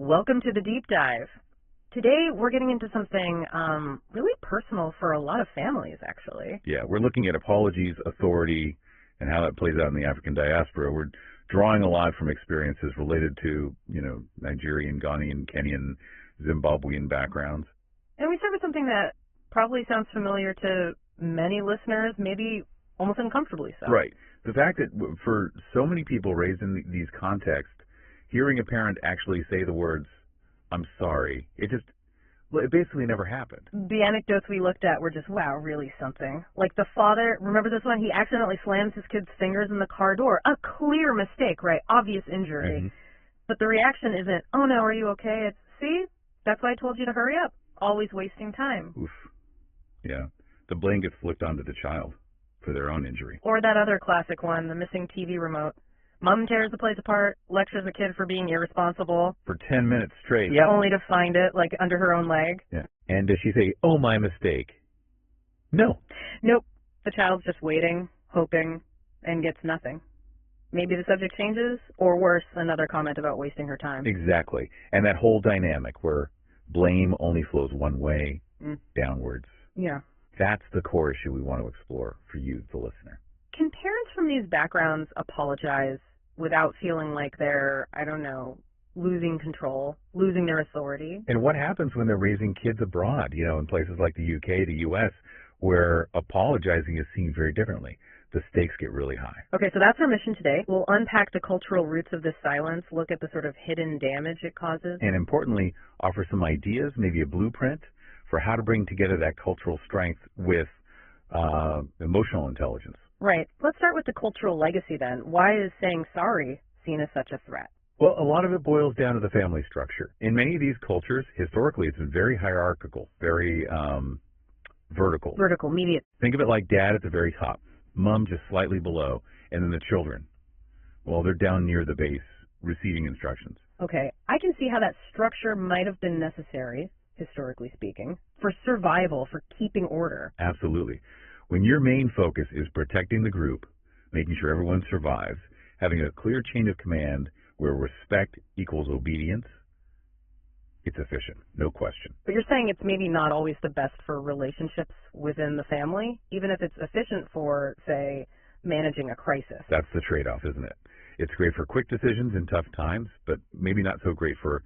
Welcome to the deep dive. Today we're getting into something really personal for a lot of families, actually. Yeah, we're looking at apologies, authority, and how that plays out in the African diaspora. We're drawing a lot from experiences related to, Nigerian, Ghanaian, Kenyan, Zimbabwean backgrounds. And we start with something that probably sounds familiar to many listeners, maybe almost uncomfortably so. Right. The fact that for so many people raised in these contexts, hearing a parent actually say the words, "I'm sorry," it basically never happened. The anecdotes we looked at were just, wow, really something. Like the father, remember this one? He accidentally slams his kid's fingers in the car door. A clear mistake, right? Obvious injury. Mm-hmm. But the reaction isn't, "Oh no, are you okay?" It's, "See, that's why I told you to hurry up." Always wasting time. Oof. Yeah. The blame gets flipped onto the child for their own injury. Or that other classic one, the missing TV remote. Mom tears the place apart, lectures the kid for being irresponsible. For 10 minutes straight. Yeah. Only to find it, like, under her own leg. Yeah. And does she say, "Oh, my mistake"? No. Nope. The child's just waiting, hoping, and gets nothing. Maybe the subject changes, or worse, another comment about wasting her time. Exactly. And that whole dynamic where blame only flows one way, downwards. Yeah. That's the core issue we want to explore for you, the listener. Can parents from these backgrounds apologize without feeling like they're, losing control, losing their authority? And what happens when they're raising kids abroad, in places like the UK, the US, where apologizing is seen very differently? The stakes get really high. Okay, so that's our mission today. We'll unpack the cultural roots of this silence, look at the sort of hidden damage it causes. And importantly, offer some ideas, maybe a blueprint, for how to bring together that cultural strength with emotional intelligence. Right. Let's start with the cultural legacy then. Why is saying sorry seen as such a threat? Well, a lot of it boils down to the family structure. In many of these cultures, historically, it's been very hierarchical, very vertical. Vertical, immediate. Think of it like dad at the very top, mom just slightly below, and then the children. Well, they're down near the base, receiving instructions. Okay, I can see how that structure might have been necessary, historically speaking, for survival, for keeping order. Absolutely. When your main focus is protecting the group, making sure everyone survives, having a clear chain of command where respect equals obedience, it's efficient, no question. But you're saying it's maybe not always the best for relationships within the family, even if it's efficient for, say, managing a crisis. That's the trade-off, isn't it? It's great for quick decisions in tough times, but maybe not so great for,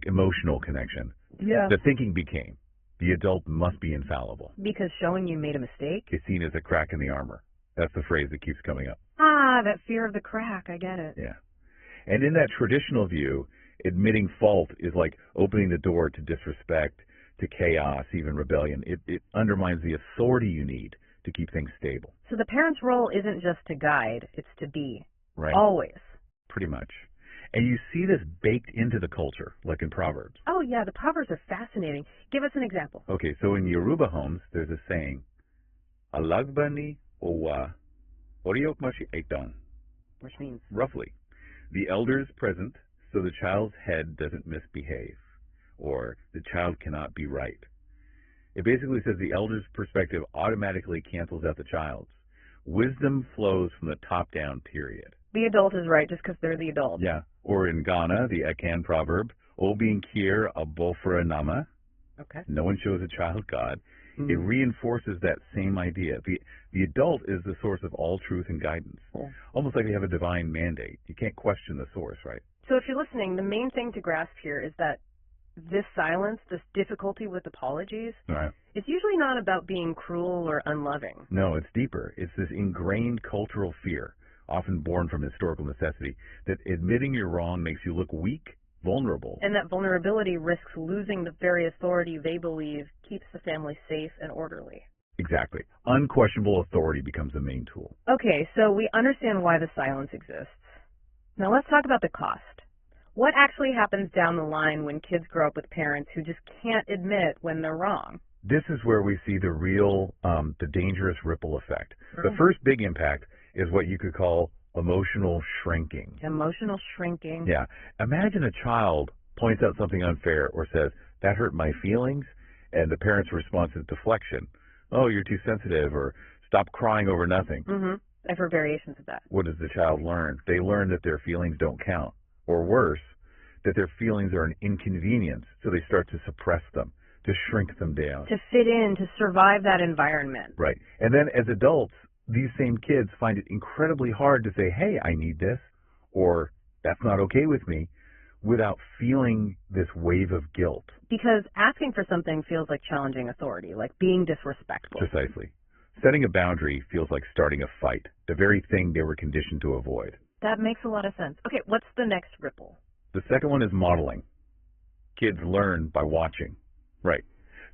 emotional connection. Yeah. The thinking became, the adult must be infallible. Because showing you made a mistake? Is seen as a crack in the armor. That's the phrase that keeps coming up. Ah, that fear of the crack, I get it. Yeah. And in that traditional view, admitting fault is like opening the door to disrespect, to chaos, even rebellion. It undermines the authority you need to keep things stable. So the parent's role isn't just to guide, it's to be. Right. Always. Pretty much. And you see this baked into the culture, like in Proverbs. Oh, yeah, the Proverbs are fascinating. Give us an example. Okay, so in Yoruba homes, there's a saying, "Alagbani owa oriokmashi aitan," which means, roughly, the elders present so the child's head doesn't misbehave, or the child cannot be right. It basically says the elder's perspective automatically cancels out the child's. Wisdom flows from the top down, period. The adult is right just because they're the adult. Yeah. Or in Ghana, the Akan proverb, "Obin kier abofra nama." Okay. No one shows a child God. Mm-hmm. It reinforces that same idea. The adult is the source of all truth and guidance. Yeah. Almost like they have a divine mandate. You can't question the source, right? So if you're listening, the main thing to grasp here is that this silence, this difficulty with apologies, right, it's usually not about being cruel or unloving. No, it's deeper. It's this ingrained cultural fear, often born from historical necessity, that admitting you're wrong makes you look weak, vulnerable. And that vulnerability risks losing the very authority they believe keeps the family safe and orderly. Exactly. Unquestionable authority becomes the main tool. Okay, so we understand why the silence exists. Now let's talk about the cost. What actually happens down the line when kids grow up with parents who just can't admit when they're wrong? This is where we see the real, the dangerous ripple effect. Mm-hmm. The first big impact is what you could call emotional shrinking. Emotional shrinking. Yeah. Imagine a child points out something unfair or says, "That hurt my feelings," and the parent's response is deflection. "Oh, you're too sensitive," or "Stop crying over nothing." Mm-hmm. I've heard variations of that. What does the child learn? They learn that their feelings don't count. Or worse, that their feelings are an inconvenience, so they start to suppress them, to shrink them down. To fit in, to survive that environment. Right. And then as adults, these same kids find it incredibly hard to say, hey, I need this, or that's not okay with me, without feeling this wave of guilt. Because asking for something feels like challenging authority, like being disrespectful. Precisely. Setting a boundary feels like starting a fight, the very thing they were conditioned to avoid. That makes a lot of sense. Okay, what's the next ripple? The second one is modeling. Kids learn by watching. Right.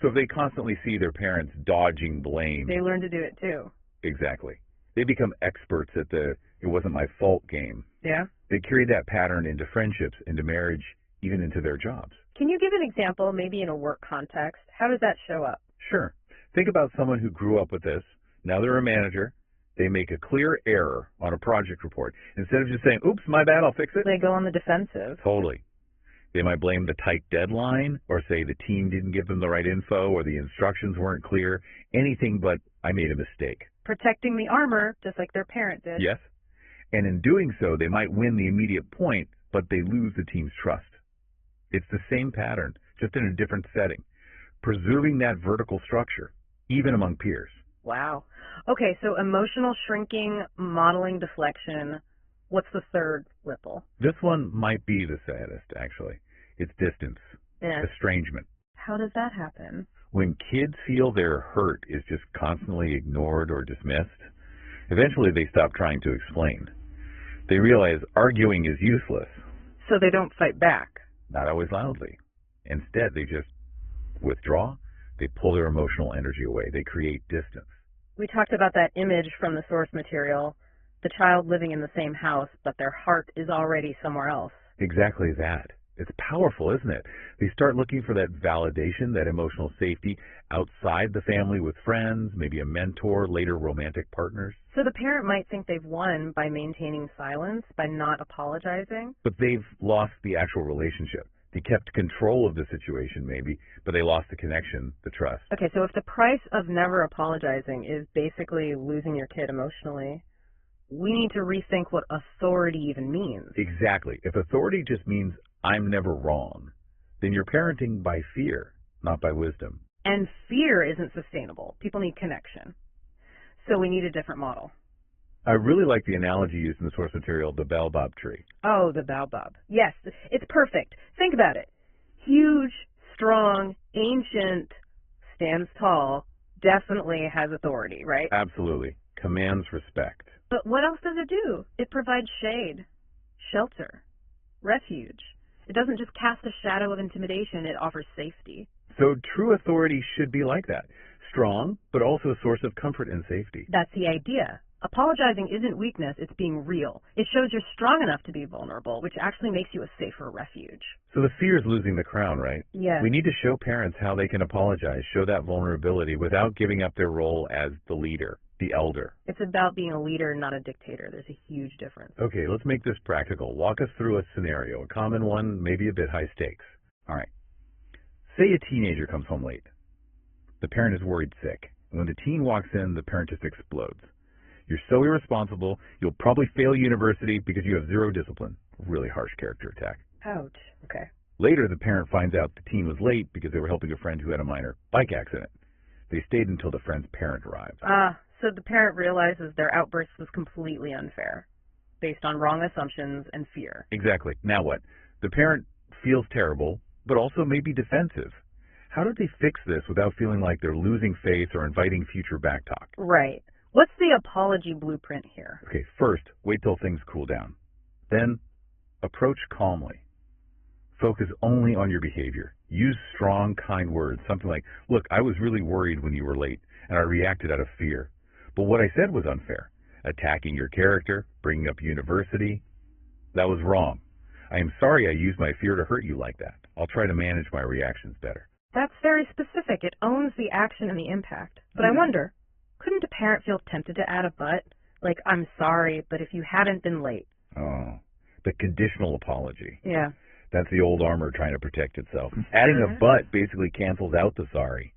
So if they constantly see their parents dodging blame. They learn to do it too. Exactly. They become experts at the "it wasn't my fault" game. Yeah? They carry that pattern into friendships, into marriage, even into their jobs. Can you give an example, maybe in a work context? How does that show up? Sure. Think about someone who grew up with this. Now they're a manager. They make a clear error on a project report. Instead of just saying, oops, my bad, I'll fix it. They go on the defensive. Totally. They might blame the tight deadline or say the team didn't give them the right info or the instructions weren't clear. Anything but I made a mistake. Protecting the armor, just like their parent did. Yes. And in doing so, they might win the immediate point, but they lose the team's trust. It's the same pattern, just in a different setting. Preserving that vertical structure, even among peers. Wow. Okay, so emotional shrinking, modeling deflection. What's the third ripple? This one might be the saddest, actually. It's distance, estrangement. How does that happen? When kids feel their hurt is just constantly ignored or dismissed, eventually they stop trying to explain. They realize arguing is useless. So they don't fight back. Not always loudly. Instead, they just withdraw. They pull their emotional energy away. They create distance. We talked about that image from the source material, the child living in the same house, but their heart is already somewhere else. Exactly that. It's powerful, isn't it? They start looking for that validation, that emotional safety outside the family with friends, maybe a mentor, later romantic partners. So the parent might think they've won by maintaining silence, by not apologizing. But they've lost the actual relationship. They kept control of the situation maybe, but they lost the connection, the trust. Okay, so if the price of never apologizing is basically losing your kid emotionally, we need to rethink what authority even means. Exactly. If authority just means I'm never wrong, then you're parenting by fear, not by wisdom. And fear isn't sustainable. People need connection. So we need a different model. I really like the analogy used in the source material, the baobab tree. Oh, the baobab. Yes, it's perfect. Think about it. Huge, strong, ancient, stands tall, definitely has authority, right? Absolutely. Commands respect. But what else does it do? It provides shade, shelter, refuge. It doesn't just cast a shadow of intimidation, it offers safety. So true authority should be like that. Strong, but also a source of comfort and safety. That's the idea. Apologizing isn't weakness, it's being real. It shows you're strong enough to be vulnerable, which actually makes you a safer refuge. So the fear is losing the crown, right? Yes. We need to show parents how they can apologize, show that vulnerability without giving up their role as the leader, the elder. It's about being a leader, not a dictator. There's a huge difference. Okay, let's make this practical. Walk us through a scenario, a common one, maybe a bit high stakes. All right. Say a teenager comes home late. The parent is worried sick. And when the teen walks in, the parent just explodes. You're so irresponsible, you'll probably fail university because you have zero discipline. Really harsh character attack. Ouch. Okay. Later, the parent finds out the teen was late because they were helping a friend who had a minor bike accident. They stayed until the friend's parent arrived. So the parent realizes their outburst was completely unfair, based on wrong assumptions and fear. Exactly. Now what? The parent feels terrible, but also maybe defensive. How do they fix this without feeling like they're losing face or inviting future backtalk? Right. What's the apology blueprint here? Okay, first, wait till things cool down. Then, approach calmly. Focus only on your behavior. Use strong, kind words, something like, look, I was really worried when you were late, and I reacted out of fear. But what I said was unfair. Attacking your character, bringing up university, that was wrong. I am sorry I used my fear to hurt you like that. I'll try to manage my reactions better. That's very specific. It owns the action and the impact. But I wonder, couldn't a parent feel tempted to add a but? Like, I'm sorry, but if you hadn't been late. Oh, the conditional apology. Yeah. That's the old armor trying to protect itself. Adding a but basically cancels out the sorry.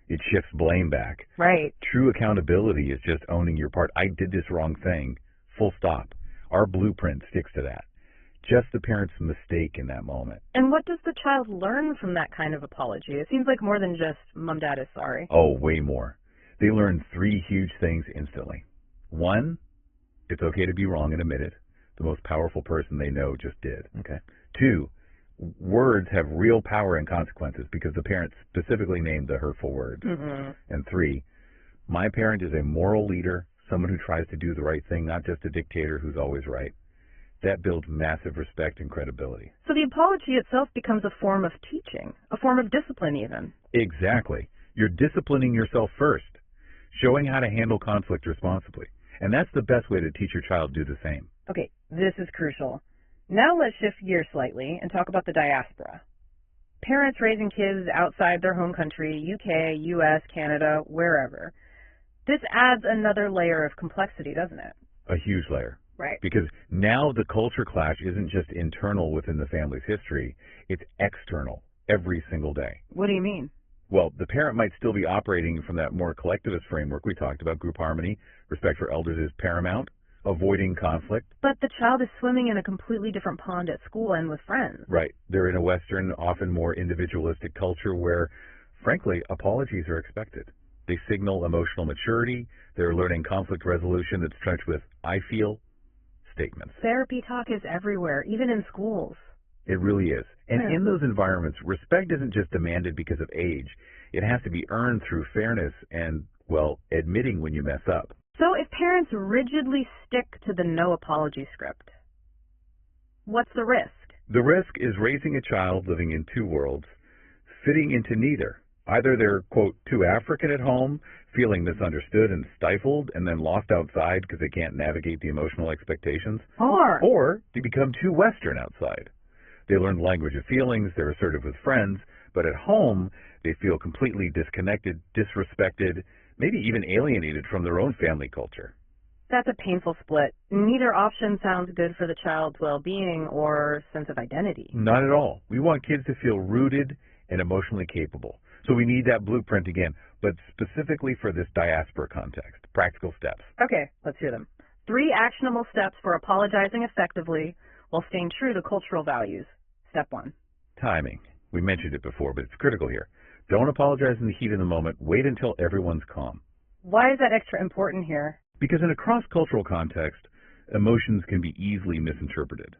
It shifts blame back. Right. True accountability is just owning your part. I did this wrong thing. Full stop. Our blueprint sticks to that. just the parent's mistake in that moment. And what does the child learn from that kind of apology? It seems like more than just, Mom, Dad is sorry. Oh, way more. They learn 3 huge things instantly. 1, it's okay to be wrong and admit it. The most powerful person they know just did. Okay. 2, words have real power and consequences because the parent specifically named the hurtful word. And 3, my parent is a moral leader, someone who tries to do the right thing, not just a dictator who's always right. That builds massive respect and credibility. So the apology itself becomes a form of teaching, a form of discipline even. Exactly. You're disciplining yourself first, showing how to handle conflict responsibly. And that's the best way to teach your child to do the same. Okay, this is crucial. Now let's shift gears slightly and talk about the diaspora. Parents raising kids outside their home country, UK, US, Canada, wherever. This adds another layer of complexity, doesn't it? A huge layer. Right. Because now the culture clash isn't just internal within the family's history, it's external every single day. What do you mean? Well, the parent might still be operating from that more collectivist framework we talked about, group harmony, respect for elders is paramount, avoiding conflict. But the child is swimming in a completely different pond at school and with friends. Right. They're in a Western, often more individualistic culture where, frankly, apologies are expected. They signal emotional maturity. They're learning conflict resolution that's trenched with "I feel" statements. Therapy talk is everywhere, even in schools. It really is. And in those environments, respect isn't just demanded because of age. It has to be earned through fairness and, well, admitting when you mess up. So if parents rigidly stick to the no apology script, what's the risk? The risk is raising a child living in 2 worlds, fitting into neither. Either they're, quote, too African at home, feeling misunderstood and stifled, and then lost outside because they can't navigate the emotional expectations. Or they become too Western outside. They learn the language of feelings, they're assertive with friends, but at home they feel completely disconnected, disrespected, maybe even alienated from their own family culture. That's a painful split. Neither option sounds good for the child's well-being or sense of identity. Not at all. We want kids to feel rooted and emotionally capable. So we need that blueprint again, but specifically for this diaspora context. Practical steps. Okay, let's hear them. 3 actionable steps for apologizing effectively while staying true to cultural values. Step 1. Timing. We mentioned it before, but it's critical here. Don't apologize in the heat of the moment. Wait until everyone's calm. Why is that extra important here? Because in a cross-cultural context, emotions can be easily misinterpreted.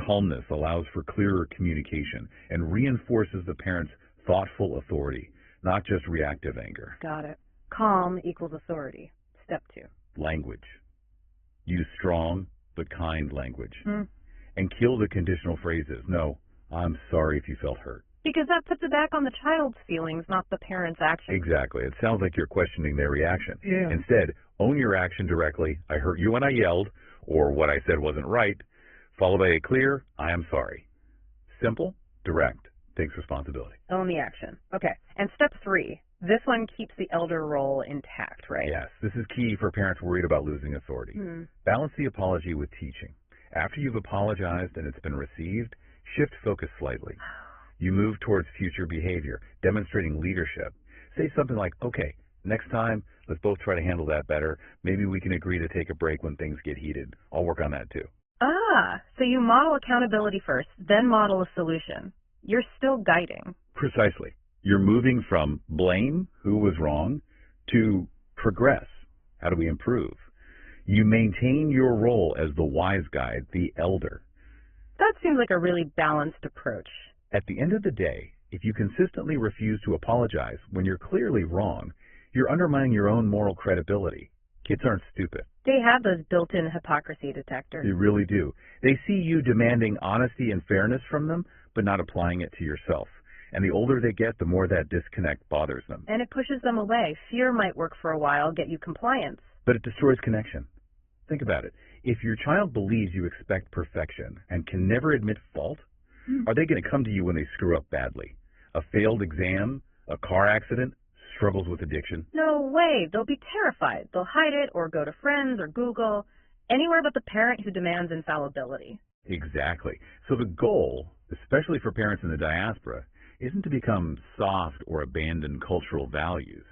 Calmness allows for clearer communication and reinforces the parent's thoughtful authority, not just reactive anger. Got it. Calm equals authority. Step 2. Language. Use strong but kind language. And kill the conditional phrases. No, I'm sorry if you felt hurt. Because that puts it back on the child's feelings, not the parent's action. Exactly. It sounds like you're questioning their reaction. Yeah. Instead, own your action directly. I hurt you when I yelled, or what I said wasn't right, followed by a clear, I am sorry. Simple, direct, takes responsibility. Own the action. Okay. And step 3. This one keeps the elder role intact, right? Yes. This is key for parents worried about losing authority. Balance the apology with teaching. After you've apologized and it's been received, shift focus slightly. You move towards future behavior, demonstrating leadership. Say something like, okay, next time, let's both try to handle that better. Maybe we can agree to take a break when things get heated. I'll work on that too. So you model accountability first, then model a solution. You're still guiding. Precisely. You're moving from blame, who was wrong, to progress. How do we improve? You maintain your role as the wise guide, the elder. That seems like a really balanced approach. At the end of the day, if you consistently refuse to apologize when you're clearly wrong, you're undermining your own moral credibility. Kids aren't stupid. They have those built-in hypocrisy detectors. They really do. They see you demanding honesty and fairness from them, but not applying it to yourself. And the older they get, the more that disconnect bothers them. And it pushes them away. Fear might work for a while, get you compliance. But it destroys connection. Think about it. If your child believes you expect perfection and can never admit fault, are they going to come to you when they screw up badly? A failed exam, a car accident, struggles with addiction? No way. They'll be terrified. They'll hide it or go to friends or Google, anywhere but the parent who demands infallibility. Exactly. So the goal, especially for parents in the diaspora, isn't to become soft or abandon cultural values.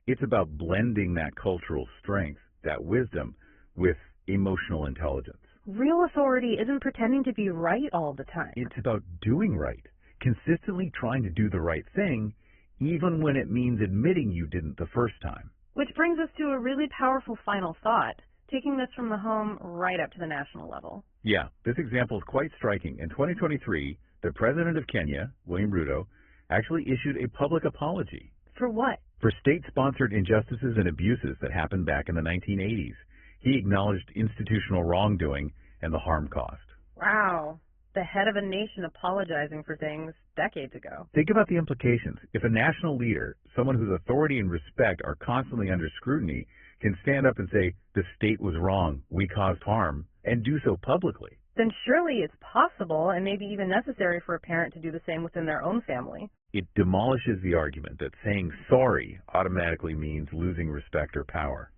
It's about blending that cultural strength, that wisdom, with emotional intelligence. Real authority isn't pretending to be right all the time. It's about doing right, consistently trying to do the right thing, even when it means admitting you didn't the first time. Which brings us to a really powerful final thought, taking this from the home right up to the national level. Yeah, this example is quite striking. In 2023, the president of Kenya, William Ruto, actually issued a public apology. For what? For state-sponsored injustices and abuses that happened back in the 1980s. He acknowledged institutional wrongdoing and the harm caused. Wow. The head of a nation apologizing for things decades ago. Think about the implications. If a national leader, someone whose authority and respect are constantly under scrutiny, can stand up and say, the state was wrong, we caused harm, and do so publicly, then surely it's possible and maybe even necessary for a parent to do the same within their own family. It demolishes the argument that saying sorry automatically means losing respect or power.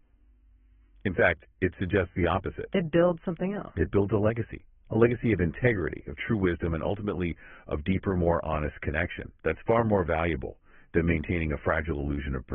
In fact, it suggests the opposite. It builds something else. It builds a legacy of integrity, of true wisdom, and ultimately of deeper, more honest connection. That's far more valuable than maintaining a fragile illusion of